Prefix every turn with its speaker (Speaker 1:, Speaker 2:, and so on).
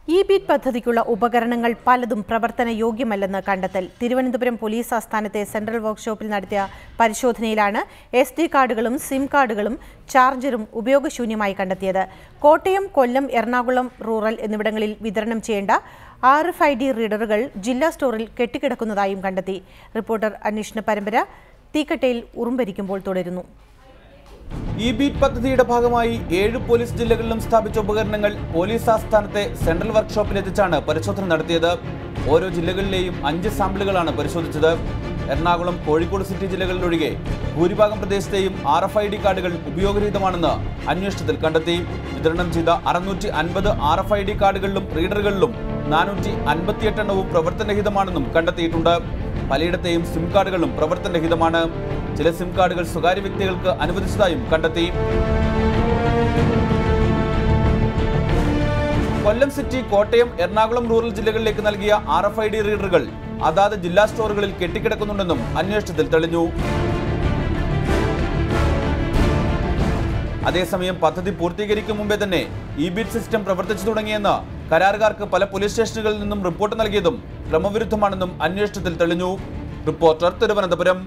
Speaker 1: E-beat പദ്ധതിക്കുള്ള ഉപകരണങ്ങൾ പലതും പ്രവർത്തനയോഗ്യമല്ലെന്ന് കണ്ടെത്തൽ. തിരുവനന്തപുരം പോലീസ് ആസ്ഥാനത്തെ സെൻട്രൽ വർക്ക്ഷോപ്പിൽ നടത്തിയ പരിശോധനയിലാണ് SD കാർഡുകളും സിം കാർഡുകളും ചാർജറും ഉപയോഗശൂന്യമായി കണ്ടെത്തിയത്. കോട്ടയം, കൊല്ലം, എറണാകുളം റൂറൽ എന്നിവിടങ്ങളിൽ വിതരണം ചെയ്യേണ്ട RFID റീഡറുകൾ ജില്ലാ സ്റ്റോറിൽ കെട്ടിക്കിടക്കുന്നതായും കണ്ടെത്തി. റിപ്പോർട്ടർ അന്വേഷണ പരമ്പര തീക്കട്ടയിൽ ഉറുമ്പരിക്കുമ്പോൾ തുടരുന്നു.
Speaker 2: ഇ-ബീറ്റ് പദ്ധതിയുടെ ഭാഗമായി 7 പോലീസ് ജില്ലകളിലും സ്ഥാപിച്ച ഉപകരണങ്ങൾ പോലീസ് ആസ്ഥാനത്തെ സെൻട്രൽ വർക്ക്ഷോപ്പിലെത്തിച്ചാണ് പരിശോധന നടത്തിയത്. ഓരോ ജില്ലകളിലെയും 5 സാമ്പിളുകളാണ് പരിശോധിച്ചത്. എറണാകുളം, കോഴിക്കോട് സിറ്റി ജില്ലകളിലൊഴികെ ഭൂരിഭാഗം പ്രദേശത്തെയും RFID കാർഡുകൾ ഉപയോഗരഹിതമാണെന്ന് അന്വേഷണത്തിൽ കണ്ടെത്തി. വിതരണം ചെയ്ത 650 RFID കാർഡുകളിലും റീഡറുകളിലും 458 എണ്ണവും പ്രവർത്തനരഹിതമാണെന്നും കണ്ടെത്തിയിട്ടുണ്ട്. പലയിടത്തെയും സിം കാർഡുകളും പ്രവർത്തനരഹിതമാണ്. ചില സിം കാർഡുകൾ സ്വകാര്യ വ്യക്തികൾക്ക് അനുവദിച്ചതായും കണ്ടെത്തി. കൊല്ലം സിറ്റി, കോട്ടയം, എറണാകുളം റൂറൽ ജില്ലകളിലേക്ക് നൽകിയ RFID റീഡറുകൾ അതാത് ജില്ലാ സ്റ്റോറുകളിൽ കെട്ടിക്കിടക്കുന്നുണ്ടെന്നും അന്വേഷണത്തിൽ തെളിഞ്ഞു. അതേസമയം പദ്ധതി പൂർത്തീകരിക്കും മുമ്പേ തന്നെ ഇ-ബീറ്റ് സിസ്റ്റം പ്രവർത്തിച്ചു തുടങ്ങിയെന്ന് കരാറുകാർക്ക് പല പോലീസ് സ്റ്റേഷനുകളിൽ നിന്നും റിപ്പോർട്ട് നൽകിയതും ക്രമവിരുദ്ധമാണെന്നും അന്വേഷണത്തിൽ തെളിഞ്ഞു. റിപ്പോർട്ടർ, തിരുവനന്തപുരം.